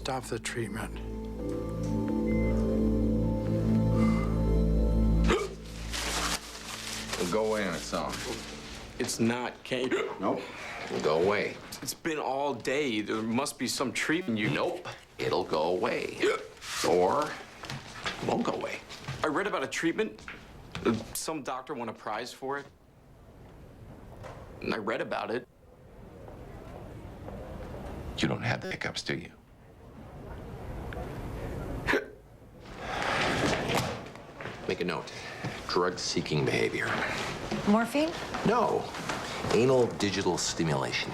stop the treatment. It'll go away on its own. It's not, Kate. Nope. It'll go away. It's been all day. There must be some treatment you... Nope. It'll go away. Or it won't go away. I read about a treatment. Some doctor won a prize for it. And I read about it. You don't have the hiccups, do you? Make a note. Drug-seeking behavior. Morphine? No. Anal digital stimulation.